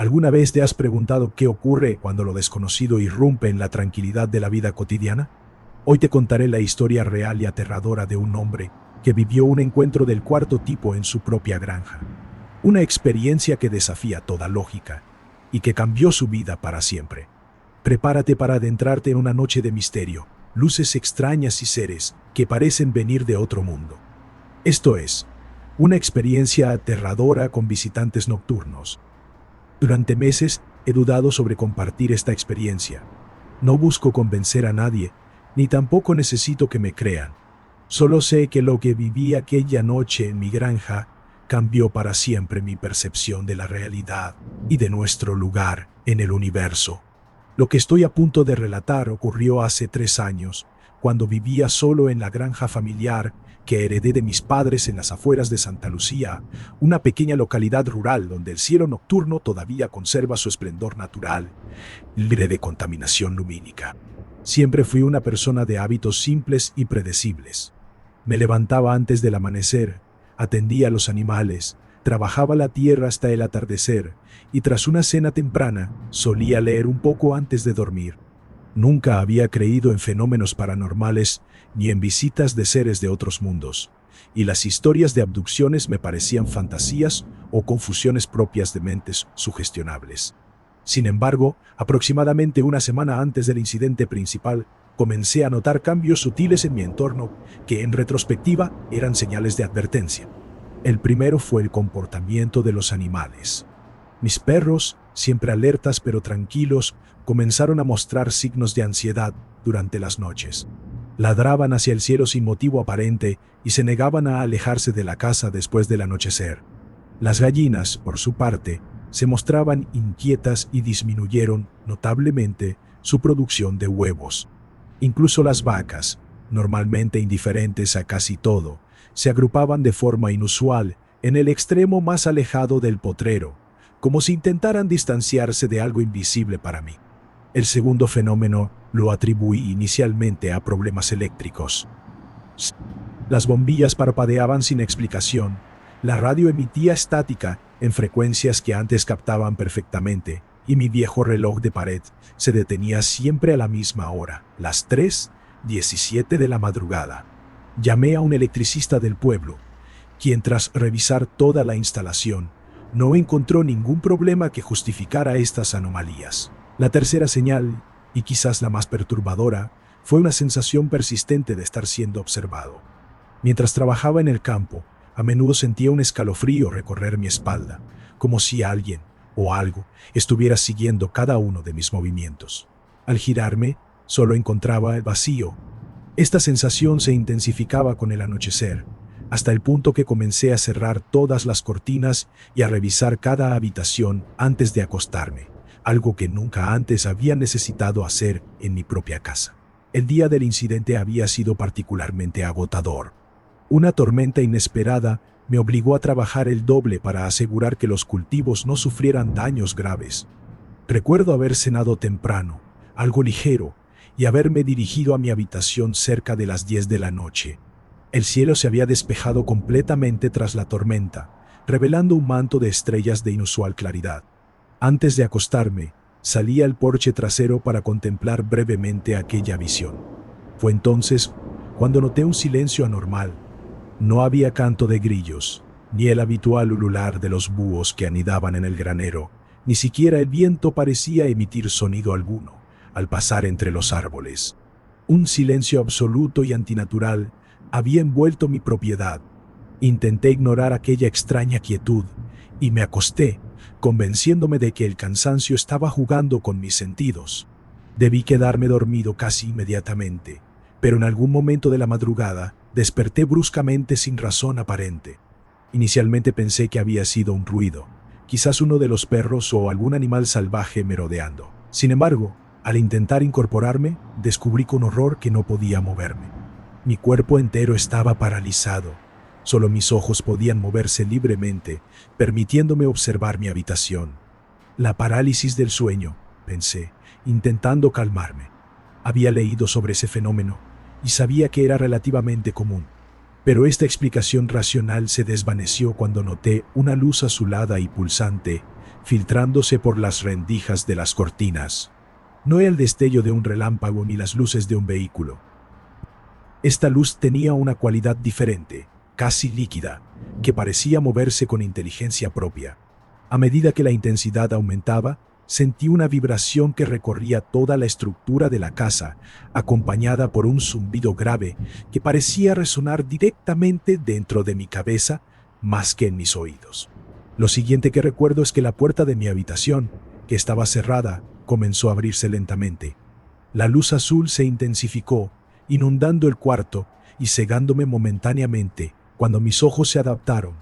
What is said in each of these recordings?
¿Alguna vez te has preguntado qué ocurre cuando lo desconocido irrumpe en la tranquilidad de la vida cotidiana? Hoy te contaré la historia real y aterradora de un hombre que vivió un encuentro del cuarto tipo en su propia granja. Una experiencia que desafía toda lógica y que cambió su vida para siempre. Prepárate para adentrarte en una noche de misterio, luces extrañas y seres que parecen venir de otro mundo. Esto es, una experiencia aterradora con visitantes nocturnos. Durante meses he dudado sobre compartir esta experiencia. No busco convencer a nadie, ni tampoco necesito que me crean. Solo sé que lo que viví aquella noche en mi granja cambió para siempre mi percepción de la realidad y de nuestro lugar en el universo. Lo que estoy a punto de relatar ocurrió hace 3 años, cuando vivía solo en la granja familiar que heredé de mis padres en las afueras de Santa Lucía, una pequeña localidad rural donde el cielo nocturno todavía conserva su esplendor natural, libre de contaminación lumínica. Siempre fui una persona de hábitos simples y predecibles. Me levantaba antes del amanecer, atendía a los animales, trabajaba la tierra hasta el atardecer y tras una cena temprana solía leer un poco antes de dormir. Nunca había creído en fenómenos paranormales ni en visitas de seres de otros mundos, y las historias de abducciones me parecían fantasías o confusiones propias de mentes sugestionables. Sin embargo, aproximadamente una semana antes del incidente principal, comencé a notar cambios sutiles en mi entorno que en retrospectiva eran señales de advertencia. El primero fue el comportamiento de los animales. Mis perros, siempre alertas pero tranquilos, comenzaron a mostrar signos de ansiedad durante las noches. Ladraban hacia el cielo sin motivo aparente y se negaban a alejarse de la casa después del anochecer. Las gallinas, por su parte, se mostraban inquietas y disminuyeron notablemente su producción de huevos. Incluso las vacas, normalmente indiferentes a casi todo, se agrupaban de forma inusual en el extremo más alejado del potrero, como si intentaran distanciarse de algo invisible para mí. El segundo fenómeno lo atribuí inicialmente a problemas eléctricos. Las bombillas parpadeaban sin explicación, la radio emitía estática en frecuencias que antes captaban perfectamente, y mi viejo reloj de pared se detenía siempre a la misma hora, las 3:17 de la madrugada. Llamé a un electricista del pueblo, quien tras revisar toda la instalación, no encontró ningún problema que justificara estas anomalías. La tercera señal, y quizás la más perturbadora, fue una sensación persistente de estar siendo observado. Mientras trabajaba en el campo, a menudo sentía un escalofrío recorrer mi espalda, como si alguien o algo estuviera siguiendo cada uno de mis movimientos. Al girarme, solo encontraba el vacío. Esta sensación se intensificaba con el anochecer, hasta el punto que comencé a cerrar todas las cortinas y a revisar cada habitación antes de acostarme, algo que nunca antes había necesitado hacer en mi propia casa. El día del incidente había sido particularmente agotador. Una tormenta inesperada me obligó a trabajar el doble para asegurar que los cultivos no sufrieran daños graves. Recuerdo haber cenado temprano, algo ligero, y haberme dirigido a mi habitación cerca de las 10 de la noche. El cielo se había despejado completamente tras la tormenta, revelando un manto de estrellas de inusual claridad. Antes de acostarme, salí al porche trasero para contemplar brevemente aquella visión. Fue entonces cuando noté un silencio anormal. No había canto de grillos, ni el habitual ulular de los búhos que anidaban en el granero, ni siquiera el viento parecía emitir sonido alguno al pasar entre los árboles. Un silencio absoluto y antinatural había envuelto mi propiedad. Intenté ignorar aquella extraña quietud y me acosté, convenciéndome de que el cansancio estaba jugando con mis sentidos. Debí quedarme dormido casi inmediatamente, pero en algún momento de la madrugada desperté bruscamente sin razón aparente. Inicialmente pensé que había sido un ruido, quizás uno de los perros o algún animal salvaje merodeando. Sin embargo, al intentar incorporarme, descubrí con horror que no podía moverme. Mi cuerpo entero estaba paralizado. Solo mis ojos podían moverse libremente, permitiéndome observar mi habitación. La parálisis del sueño, pensé, intentando calmarme. Había leído sobre ese fenómeno y sabía que era relativamente común. Pero esta explicación racional se desvaneció cuando noté una luz azulada y pulsante filtrándose por las rendijas de las cortinas. No era el destello de un relámpago ni las luces de un vehículo. Esta luz tenía una cualidad diferente, casi líquida, que parecía moverse con inteligencia propia. A medida que la intensidad aumentaba, sentí una vibración que recorría toda la estructura de la casa, acompañada por un zumbido grave que parecía resonar directamente dentro de mi cabeza más que en mis oídos. Lo siguiente que recuerdo es que la puerta de mi habitación, que estaba cerrada, comenzó a abrirse lentamente. La luz azul se intensificó, inundando el cuarto y cegándome momentáneamente. Cuando mis ojos se adaptaron,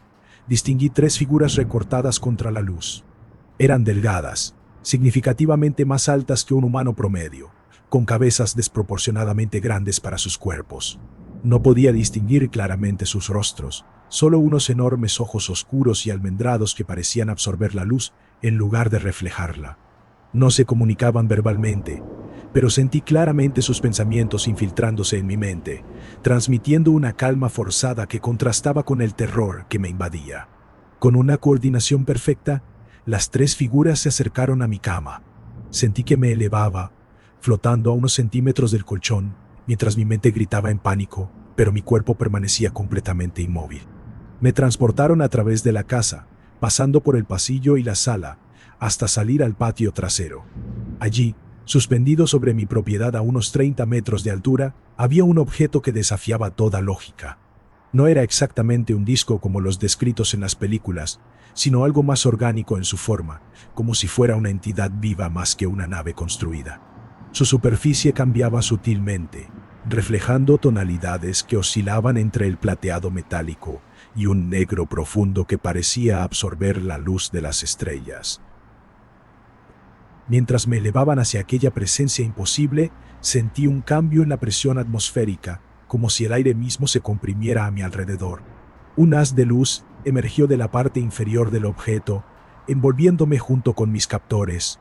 distinguí 3 figuras recortadas contra la luz. Eran delgadas, significativamente más altas que un humano promedio, con cabezas desproporcionadamente grandes para sus cuerpos. No podía distinguir claramente sus rostros, solo unos enormes ojos oscuros y almendrados que parecían absorber la luz en lugar de reflejarla. No se comunicaban verbalmente, pero sentí claramente sus pensamientos infiltrándose en mi mente, transmitiendo una calma forzada que contrastaba con el terror que me invadía. Con una coordinación perfecta, las 3 figuras se acercaron a mi cama. Sentí que me elevaba, flotando a unos centímetros del colchón, mientras mi mente gritaba en pánico, pero mi cuerpo permanecía completamente inmóvil. Me transportaron a través de la casa, pasando por el pasillo y la sala, hasta salir al patio trasero. Allí, suspendido sobre mi propiedad a unos 30 metros de altura, había un objeto que desafiaba toda lógica. No era exactamente un disco como los descritos en las películas, sino algo más orgánico en su forma, como si fuera una entidad viva más que una nave construida. Su superficie cambiaba sutilmente, reflejando tonalidades que oscilaban entre el plateado metálico y un negro profundo que parecía absorber la luz de las estrellas. Mientras me elevaban hacia aquella presencia imposible, sentí un cambio en la presión atmosférica, como si el aire mismo se comprimiera a mi alrededor. Un haz de luz emergió de la parte inferior del objeto, envolviéndome junto con mis captores.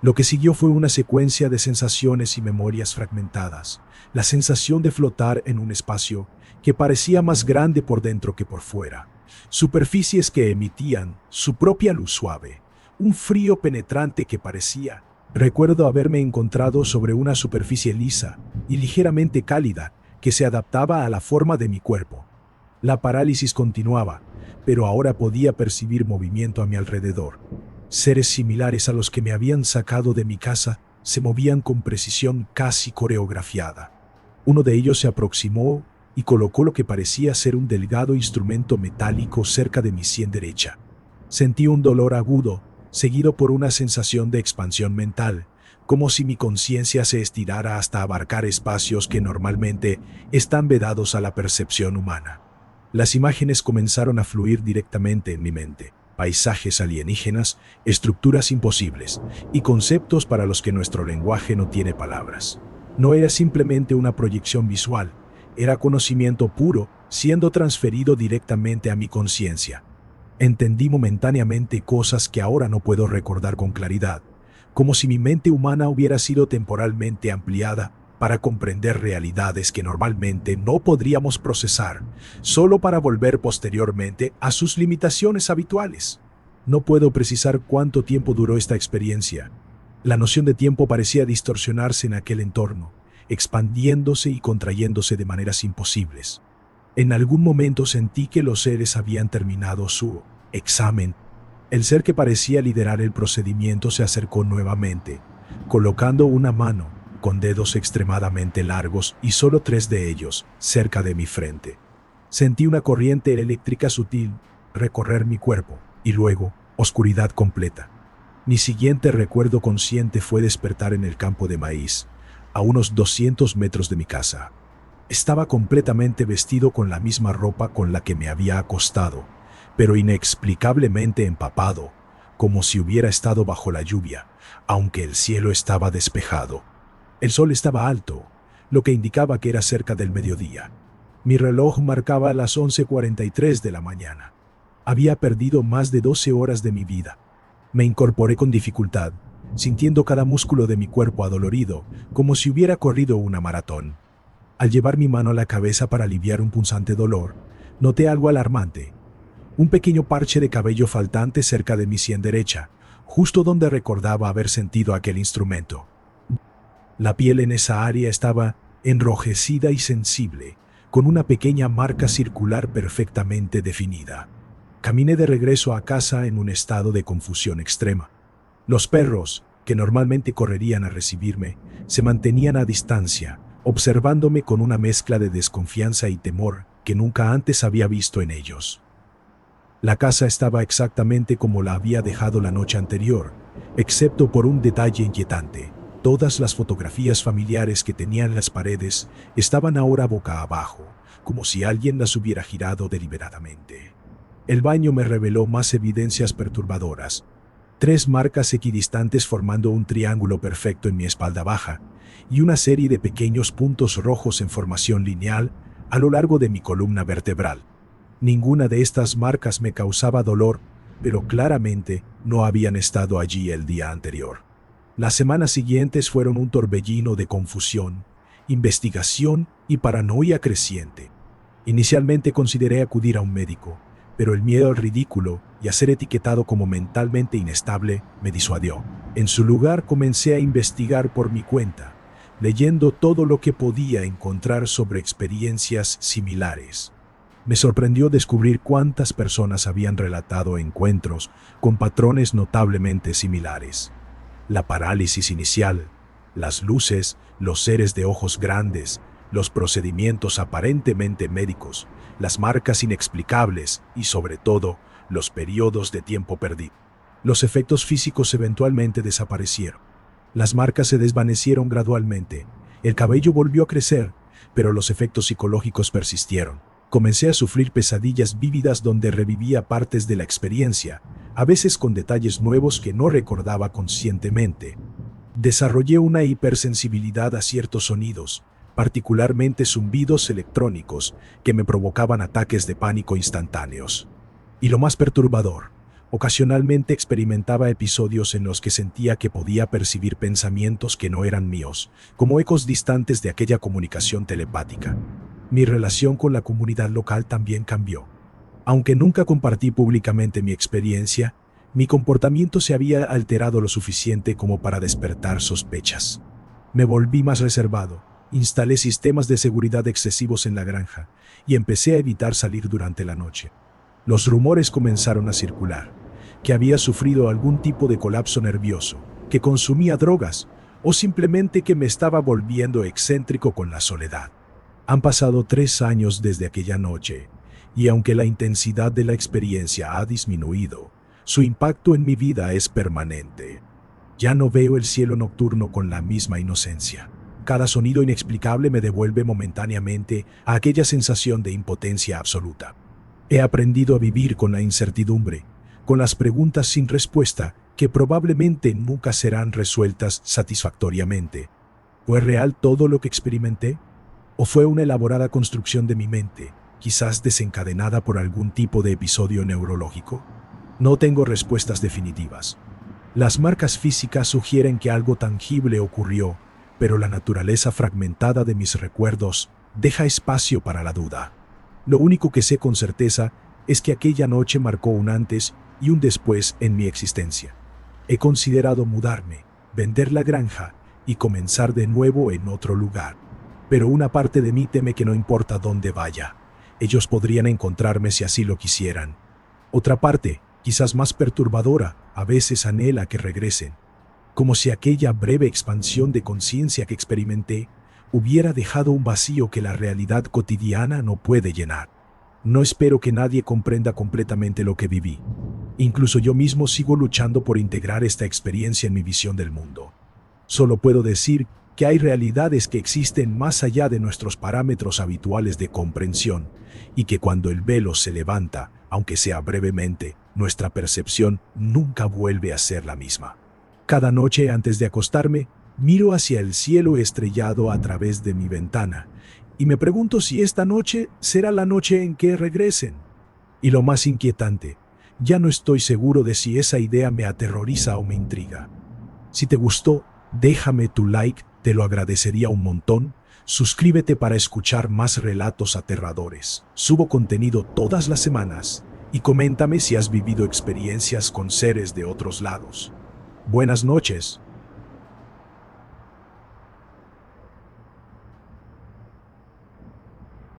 Lo que siguió fue una secuencia de sensaciones y memorias fragmentadas, la sensación de flotar en un espacio que parecía más grande por dentro que por fuera, superficies que emitían su propia luz suave, un frío penetrante que parecía. Recuerdo haberme encontrado sobre una superficie lisa y ligeramente cálida que se adaptaba a la forma de mi cuerpo. La parálisis continuaba, pero ahora podía percibir movimiento a mi alrededor. Seres similares a los que me habían sacado de mi casa se movían con precisión casi coreografiada. Uno de ellos se aproximó y colocó lo que parecía ser un delgado instrumento metálico cerca de mi sien derecha. Sentí un dolor agudo, seguido por una sensación de expansión mental, como si mi conciencia se estirara hasta abarcar espacios que normalmente están vedados a la percepción humana. Las imágenes comenzaron a fluir directamente en mi mente. Paisajes alienígenas, estructuras imposibles y conceptos para los que nuestro lenguaje no tiene palabras. No era simplemente una proyección visual, era conocimiento puro siendo transferido directamente a mi conciencia. Entendí momentáneamente cosas que ahora no puedo recordar con claridad, como si mi mente humana hubiera sido temporalmente ampliada para comprender realidades que normalmente no podríamos procesar, solo para volver posteriormente a sus limitaciones habituales. No puedo precisar cuánto tiempo duró esta experiencia. La noción de tiempo parecía distorsionarse en aquel entorno, expandiéndose y contrayéndose de maneras imposibles. En algún momento sentí que los seres habían terminado su examen. El ser que parecía liderar el procedimiento se acercó nuevamente, colocando una mano con dedos extremadamente largos y solo 3 de ellos cerca de mi frente. Sentí una corriente eléctrica sutil recorrer mi cuerpo y luego oscuridad completa. Mi siguiente recuerdo consciente fue despertar en el campo de maíz, a unos 200 metros de mi casa. Estaba completamente vestido con la misma ropa con la que me había acostado, pero inexplicablemente empapado, como si hubiera estado bajo la lluvia, aunque el cielo estaba despejado. El sol estaba alto, lo que indicaba que era cerca del mediodía. Mi reloj marcaba las 11:43 de la mañana. Había perdido más de 12 horas de mi vida. Me incorporé con dificultad, sintiendo cada músculo de mi cuerpo adolorido, como si hubiera corrido una maratón. Al llevar mi mano a la cabeza para aliviar un punzante dolor, noté algo alarmante. Un pequeño parche de cabello faltante cerca de mi sien derecha, justo donde recordaba haber sentido aquel instrumento. La piel en esa área estaba enrojecida y sensible, con una pequeña marca circular perfectamente definida. Caminé de regreso a casa en un estado de confusión extrema. Los perros, que normalmente correrían a recibirme, se mantenían a distancia, observándome con una mezcla de desconfianza y temor que nunca antes había visto en ellos. La casa estaba exactamente como la había dejado la noche anterior, excepto por un detalle inquietante. Todas las fotografías familiares que tenían las paredes estaban ahora boca abajo, como si alguien las hubiera girado deliberadamente. El baño me reveló más evidencias perturbadoras. 3 marcas equidistantes formando un triángulo perfecto en mi espalda baja, y una serie de pequeños puntos rojos en formación lineal a lo largo de mi columna vertebral. Ninguna de estas marcas me causaba dolor, pero claramente no habían estado allí el día anterior. Las semanas siguientes fueron un torbellino de confusión, investigación y paranoia creciente. Inicialmente consideré acudir a un médico, pero el miedo al ridículo y a ser etiquetado como mentalmente inestable me disuadió. En su lugar comencé a investigar por mi cuenta, leyendo todo lo que podía encontrar sobre experiencias similares. Me sorprendió descubrir cuántas personas habían relatado encuentros con patrones notablemente similares. La parálisis inicial, las luces, los seres de ojos grandes, los procedimientos aparentemente médicos, las marcas inexplicables y, sobre todo, los periodos de tiempo perdido. Los efectos físicos eventualmente desaparecieron. Las marcas se desvanecieron gradualmente, el cabello volvió a crecer, pero los efectos psicológicos persistieron. Comencé a sufrir pesadillas vívidas donde revivía partes de la experiencia, a veces con detalles nuevos que no recordaba conscientemente. Desarrollé una hipersensibilidad a ciertos sonidos, particularmente zumbidos electrónicos, que me provocaban ataques de pánico instantáneos. Y lo más perturbador, ocasionalmente experimentaba episodios en los que sentía que podía percibir pensamientos que no eran míos, como ecos distantes de aquella comunicación telepática. Mi relación con la comunidad local también cambió. Aunque nunca compartí públicamente mi experiencia, mi comportamiento se había alterado lo suficiente como para despertar sospechas. Me volví más reservado, instalé sistemas de seguridad excesivos en la granja y empecé a evitar salir durante la noche. Los rumores comenzaron a circular, que había sufrido algún tipo de colapso nervioso, que consumía drogas o simplemente que me estaba volviendo excéntrico con la soledad. Han pasado 3 años desde aquella noche, y aunque la intensidad de la experiencia ha disminuido, su impacto en mi vida es permanente. Ya no veo el cielo nocturno con la misma inocencia. Cada sonido inexplicable me devuelve momentáneamente a aquella sensación de impotencia absoluta. He aprendido a vivir con la incertidumbre, con las preguntas sin respuesta que probablemente nunca serán resueltas satisfactoriamente. ¿Fue real todo lo que experimenté? ¿O fue una elaborada construcción de mi mente, quizás desencadenada por algún tipo de episodio neurológico? No tengo respuestas definitivas. Las marcas físicas sugieren que algo tangible ocurrió, pero la naturaleza fragmentada de mis recuerdos deja espacio para la duda. Lo único que sé con certeza es que aquella noche marcó un antes y un después en mi existencia. He considerado mudarme, vender la granja y comenzar de nuevo en otro lugar. Pero una parte de mí teme que no importa dónde vaya, ellos podrían encontrarme si así lo quisieran. Otra parte, quizás más perturbadora, a veces anhela que regresen, como si aquella breve expansión de conciencia que experimenté hubiera dejado un vacío que la realidad cotidiana no puede llenar. No espero que nadie comprenda completamente lo que viví. Incluso yo mismo sigo luchando por integrar esta experiencia en mi visión del mundo. Solo puedo decir que hay realidades que existen más allá de nuestros parámetros habituales de comprensión, y que cuando el velo se levanta, aunque sea brevemente, nuestra percepción nunca vuelve a ser la misma. Cada noche antes de acostarme, miro hacia el cielo estrellado a través de mi ventana, y me pregunto si esta noche será la noche en que regresen. Y lo más inquietante, ya no estoy seguro de si esa idea me aterroriza o me intriga. Si te gustó, déjame tu like, te lo agradecería un montón. Suscríbete para escuchar más relatos aterradores. Subo contenido todas las semanas y coméntame si has vivido experiencias con seres de otros lados. Buenas noches.